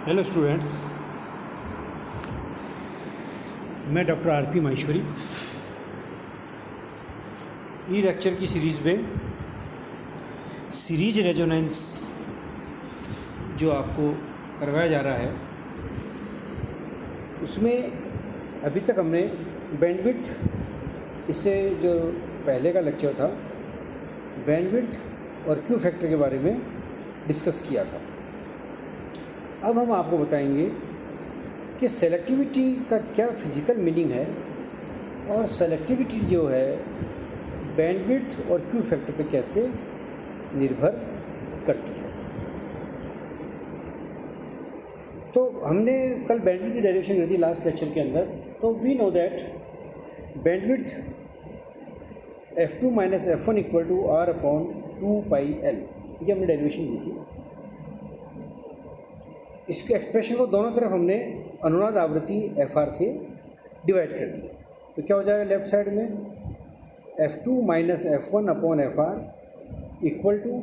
Hello students, मैं doctor RP Maheshwari ई lecture की series में सीरीज रेजोनेंस जो आपको करवाया जा रहा है उसमें अभी तक हमने बैंडविड्थ, इससे जो पहले का लेक्चर था बैंडविड्थ और क्यू फैक्टर के बारे में डिस्कस किया था। अब हम आपको बताएंगे कि सेलेक्टिविटी का क्या फिज़िकल मीनिंग है और सेलेक्टिविटी जो है बैंडविड्थ और क्यू फैक्टर पे कैसे निर्भर करती है। तो हमने कल बैंडविड्थ की डेरिवेशन करी थी लास्ट लेक्चर के अंदर। तो we know that bandwidth f2 minus f1 equal to r upon 2πl, ये हमने डेरिवेशन दी थी। इसके एक्सप्रेशन को दोनों तरफ हमने अनुनाद आवृत्ति fr से डिवाइड कर दिया। तो क्या हो जाएगा लेफ्ट साइड में f2 minus f1 upon fr equal to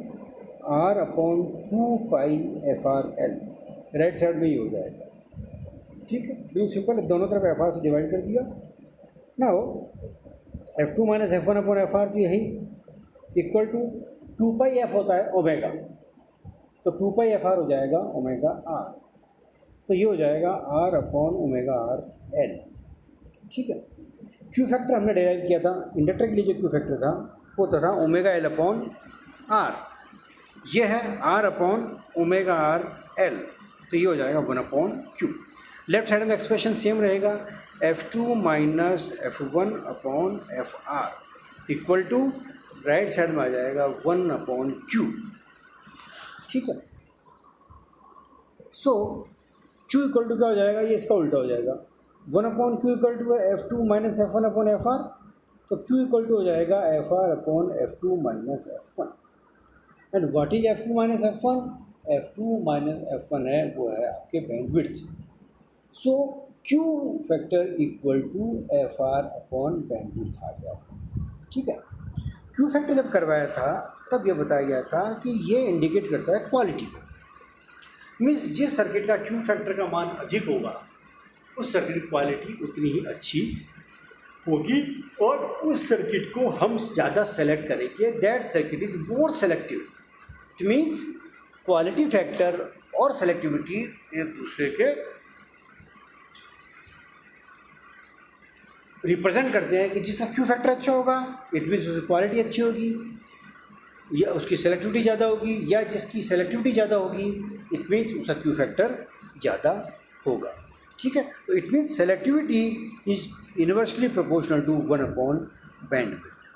r upon 2πfrl, right side में ये हो जाएगा। ठीक है, बिल्कुल सिंपल है, दोनों तरफ fr से डिवाइड कर दिया ना। हो f2 minus f1 upon fr तो यही इक्वल टू 2πf होता है ओमेगा, तो 2πfr हो जाएगा ओमेगा r, तो ये हो जाएगा r upon omega r l। ठीक है, क्यू फैक्टर हमने डेराइव किया था, इंडक्टर के लिए जो क्यू फैक्टर था वो था ओमेगा l अपॉन r, ये है r upon omega r l, तो ये हो जाएगा 1 अपॉन क्यू। लेफ्ट साइड में एक्सप्रेशन सेम रहेगा f2 minus f1 upon fr equal to right side में आ जाएगा 1 अपॉन क्यू। ठीक है, सो Q इक्वल टू क्या हो जाएगा, ये इसका उल्टा हो जाएगा। 1 अपॉन क्यू इक्वल टू है f2 minus f1 upon fr, तो Q इक्वल टू हो जाएगा fr upon f2 minus f1। And what is f2 minus f1? f2 minus f1 है वो है आपके bandwidth. So Q factor equal to fr upon bandwidth आ गया। ठीक है, Q फैक्टर जब करवाया था तब यह बताया गया था कि ये इंडिकेट करता है क्वालिटी को। मीन्स जिस सर्किट का क्यू फैक्टर का मान अधिक होगा उस सर्किट की क्वालिटी उतनी ही अच्छी होगी और उस सर्किट को हम ज़्यादा सेलेक्ट करेंगे, that circuit is more selective. It means quality factor और सेलेक्टिविटी एक दूसरे के रिप्रेजेंट करते हैं कि जिसका क्यू फैक्टर अच्छा होगा इट मीन्स उसकी क्वालिटी अच्छी होगी या उसकी सेलेक्टिविटी ज़्यादा होगी, या जिसकी सेलेक्टिविटी ज़्यादा होगी इट मीन्स उसका क्यू फैक्टर ज़्यादा होगा। ठीक है, तो it means selectivity is inversely proportional to 1 upon bandwidth.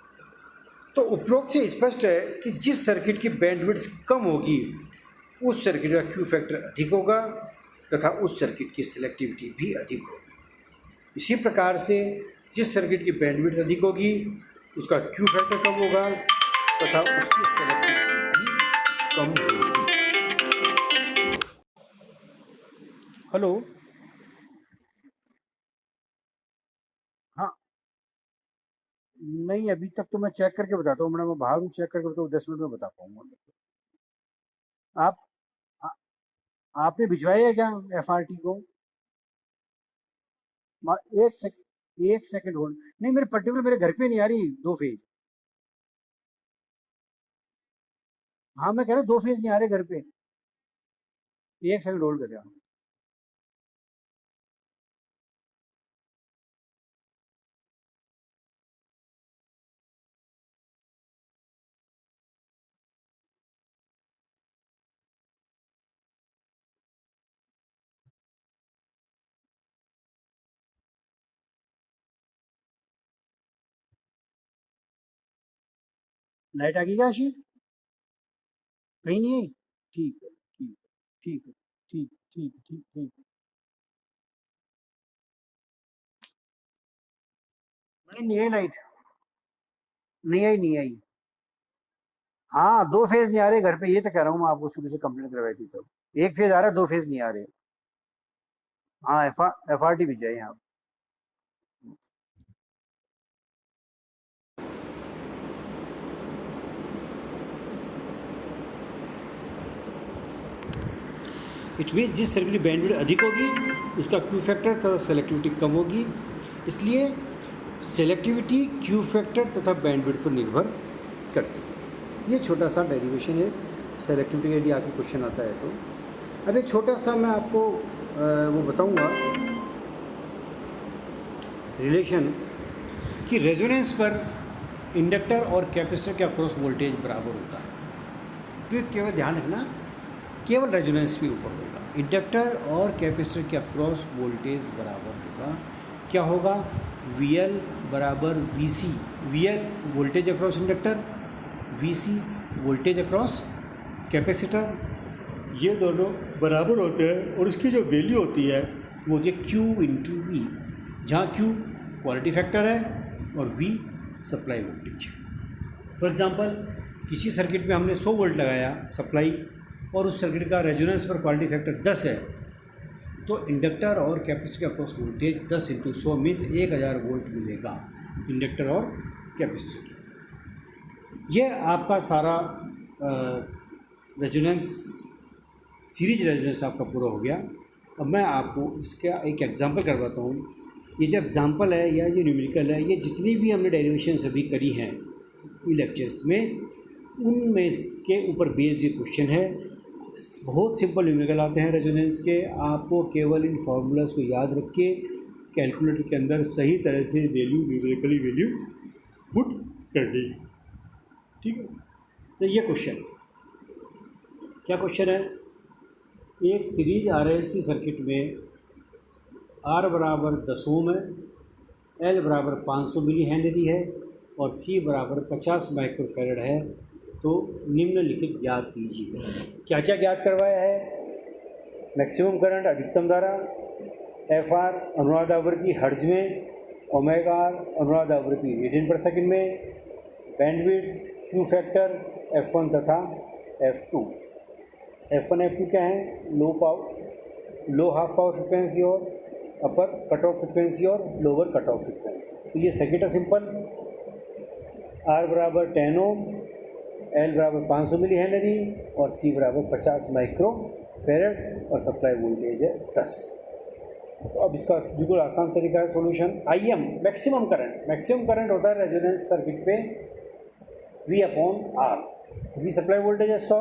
तो उपरोक्त से स्पष्ट है कि जिस सर्किट की बैंडविड्थ कम होगी उस सर्किट का क्यू फैक्टर अधिक होगा तथा उस सर्किट की सेलेक्टिविटी भी अधिक होगी। इसी प्रकार से जिस सर्किट की बैंडविड्थ अधिक होगी उसका क्यू फैक्टर कम होगा तथा उसकी सेलेक्टिविटी भी कम होगी। हेलो, हाँ, नहीं अभी तक तो मैं चेक करके बताता हूँ, मैं बाहर हूँ, चेक करके तो 10 मिनट में बता पाऊंगा। आप आ, आपने भिजवाई है क्या FRT को? एक सेकंड होल्ड, नहीं मेरे पर्टिकुलर मेरे घर पे नहीं आ रही 2 फेज। हाँ मैं कह रहा हूँ 2 फेज नहीं आ रहे घर पे, 1 सेकंड होल्ड कर रहा हूँ। लाइट आ गई क्या आशी? कहीं नहीं आई? ठीक है, ठीक ठीक है, ठीक ठीक ठीक ठीक। नहीं आई लाइट, नहीं आई। हाँ 2 फेज नहीं आ रहे घर पे, ये तो कह रहा हूँ मैं आपको, शुरू से कंप्लेंट करवाई थी तो 1 फेज आ रहा है, 2 फेज नहीं आ रहे। हाँ FRT भी जाए यहाँ। इट मीन्स जिस सर्किट की बैंडविड्थ अधिक होगी उसका क्यू फैक्टर तथा सेलेक्टिविटी कम होगी, इसलिए सेलेक्टिविटी क्यू फैक्टर तथा बैंडविड्थ पर निर्भर करती है। ये छोटा सा डेरिवेशन है सेलेक्टिविटी, यदि आपको क्वेश्चन आता है तो। अब एक छोटा सा मैं आपको वो बताऊंगा रिलेशन कि रेजोनेंस पर इंडक्टर और कैपेसिटर के अक्रॉस वोल्टेज बराबर होता है। तो ये केवल ध्यान रखना, केवल रेजोनेंस के ऊपर होगा। इंडक्टर और कैपेसिटर के अक्रॉस वोल्टेज बराबर होगा। क्या होगा? VL बराबर VC, VL voltage across inductor, VC voltage across capacitor, ये दोनों बराबर होते हैं और इसकी जो वैल्यू होती है वो होती है Q इंटू V, जहाँ Q क्वालिटी फैक्टर है और V supply voltage. For example किसी सर्किट में हमने 100 वोल्ट लगाया सप्लाई और उस सर्किट का रेजोनेंस पर क्वालिटी फैक्टर 10 है, तो इंडक्टर और कैपेसिटर के across voltage 10 into 100 means 1000 volt मिलेगा इंडक्टर और कैपेसिटर। यह आपका सारा रेजोनेंस, सीरीज रेजोनेंस आपका पूरा हो गया। अब मैं आपको इसका एक एग्जांपल करवाता हूँ। ये जो एग्जांपल है या ये न्यूमेरिकल है, ये जितनी भी हमने डेरिवेशंस अभी करी हैं लेक्चर्स में, उनमें के ऊपर बेस्ड ये क्वेश्चन है। बहुत सिंपल न्यूमेरिकल आते हैं रेजोनेंस के। आपको केवल इन फार्मूलाज को याद रख के कैलकुलेटर के अंदर सही तरह से वैल्यू, न्यूमेरिकली वैल्यू पुट करनी है। ठीक है, तो ये क्वेश्चन क्या क्वेश्चन है? एक सीरीज RLC सर्किट में R बराबर 10 ओम है, L बराबर 500 मिली हेनरी है और C बराबर 50 माइक्रोफैरड है, तो निम्नलिखित ज्ञात कीजिए। क्या क्या ज्ञात करवाया है? मैक्सिमम करंट अधिकतम धारा, FR अनुनाद आवृत्ति हर्ट्ज में, ओमेगा R अनुनाद आवृत्ति रेडियन पर सेकंड में, बैंडविड्थ, क्यू फैक्टर F1 तथा F2। F1 F2 क्या है? लो हाफ पावर फ्रिक्वेंसी और अपर कट ऑफ फ्रिक्वेंसी और लोअर कट ऑफ फ्रिक्वेंसी। तो ये सर्किट है सिंपल। R बराबर 10 ओम, L बराबर 500 मिली हेनरी और C बराबर 50 माइक्रो फेरेड और सप्लाई वोल्टेज है 10। तो अब इसका बिल्कुल आसान तरीका है सॉल्यूशन। IM मैक्सिमम करंट होता है रेजोनेंस सर्किट पे V upon R। V supply voltage है 100,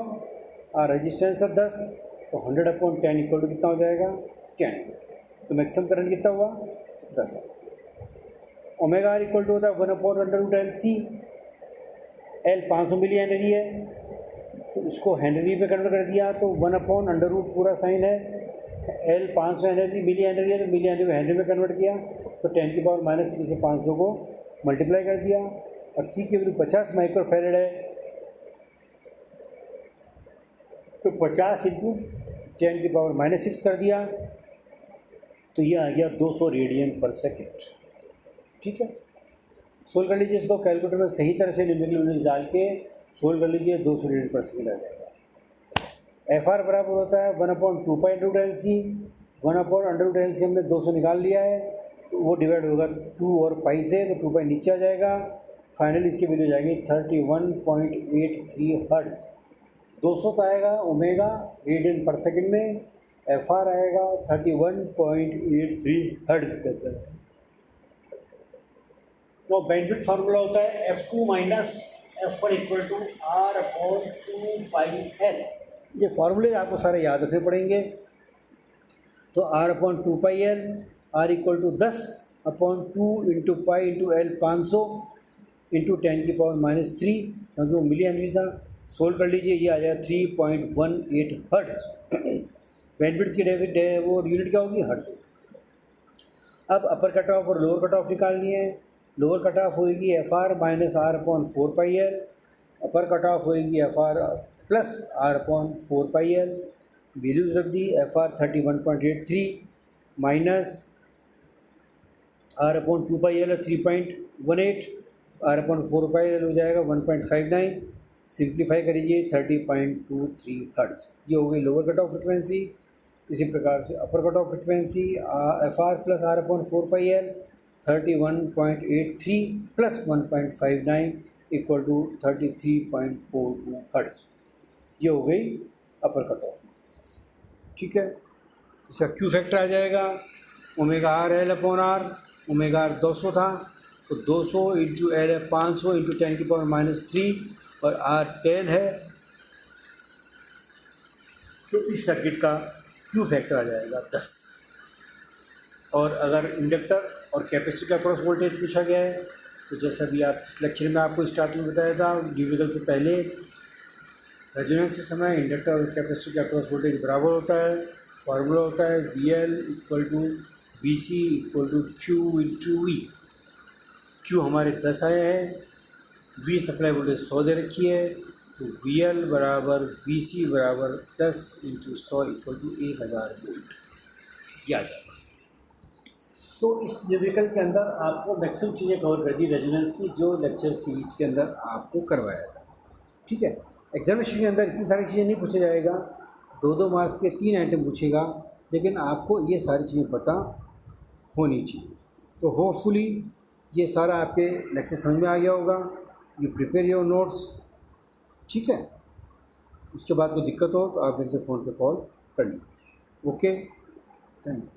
R रेजिस्टेंस है 10, तो 100 अपॉन 10 इक्वल टू कितना हो जाएगा? 10। तो मैक्सिमम करंट कितना हुआ? 10 है। ओमेगा R इक्वल टू होता है 1 upon under root LC। L 500 milli henry है, तो इसको हेनरी में कन्वर्ट कर दिया तो 1 अपॉन अंडर रूट पूरा साइन है। L 500 हेनरी मिली हेनरी है, तो मिली हेनरी में हेनरी में कन्वर्ट किया तो 10 की पावर -3 से 500 को मल्टीप्लाई कर दिया। और C की वैल्यू 50 माइक्रोफैरड है, तो 50 इंटू 10 की पावर -6 कर दिया, तो ये आ गया 200 रेडियन पर सेकेंड। ठीक है, सोल्व कर लीजिए इसको कैलकुलेटर में सही तरह से न्यूमेरिकल वैल्यूज डाल के सोल्व कर लीजिए, 200 रेडियन पर सेकेंड आ जाएगा। FR बराबर होता है 1 upon 2 pi under root LC। 1 upon under root LC हमने 200 निकाल लिया है, तो वो डिवाइड होगा 2 और पाई से, तो 2 पाई नीचे आ जाएगा। फाइनली इसकी वैल्यू जाएगी 31.83 हर्ट्ज। 200 तो आएगा ओमेगा रेडियन पर सेकंड में, FR आएगा 31.83 हर्ट्ज के अंदर। तो बैंडविड्थ फार्मूला होता है F2 minus F1 equal to R upon 2 pi L। ये फार्मूले आपको सारे याद रखने पड़ेंगे। तो R upon 2 pi L, R equal to 10 upon 2 into pi into L 500 into 10 की पावर -3, क्योंकि वो मिली हेनरी था। सोल्व कर लीजिए, ये आ जाएगा 3.18 हर्ट्ज। बैंडविड्थ की वो यूनिट क्या होगी? हर्ट्ज। अब अपर कट ऑफ और लोअर कट ऑफ निकालनी है। लोअर कट ऑफ होएगी FR minus R upon 4 pi L, upper cut of होएगी FR plus R upon 4 pi L। Values रख दी, FR 31.83 minus R upon 2 pi L 3.18, R upon 4 pi L हो जाएगा 1.59। Simplify करिए 30.23 hertz. ये हो गई lower cut off frequency. इसी प्रकार से upper cut off frequency FR plus R upon 4 pi L 31.83 plus 1.59 equal to 33.42 hertz. ये हो गई अपर कट ऑफ फ्रिक्वेंसी। ठीक है। इसका क्यू फैक्टर आ जाएगा omega R L upon R. Omega R 200 था तो 200 इंटू एल है 500 इंटू 10⁻³ और आर 10 है, तो इस सर्किट का क्यू फैक्टर आ जाएगा 10। और अगर इंडक्टर और कैपेसिटर का क्रॉस वोल्टेज पूछा गया है तो जैसा भी आप इस लेक्चर में आपको स्टार्टिंग में बताया था, न्यूमेरिकल से पहले रेजोनेंस के समय इंडक्टर और कैपेसिटर का क्रॉस वोल्टेज बराबर होता है। फार्मूला होता है VL = VC = Q into V. Q हमारे 10 आए हैं, V सप्लाई वोल्टेज 100 दे रखी है, तो VL = VC = 10 इंटू 100 = 1000 वोल्ट, ये आ जाएगा। तो इस न्यूमेरिकल के अंदर आपको मैक्सिमम चीज़ें कवर कर दी रेजोनेंस की, जो लेक्चर सीरीज के अंदर आपको करवाया था। ठीक है, एग्जामिनेशन के अंदर इतनी सारी चीज़ें नहीं पूछा जाएगा, 2-2 मार्क्स के 3 आइटम पूछेगा, लेकिन आपको ये सारी चीज़ें पता होनी चाहिए। तो होपफुली ये सारा आपके लेक्चर समझ में आ गया होगा। यू प्रिपेयर योर नोट्स, ठीक है। उसके बाद कोई दिक्कत हो तो आप मेरे से फ़ोन पे कॉल कर लीजिए। Okay, thank you.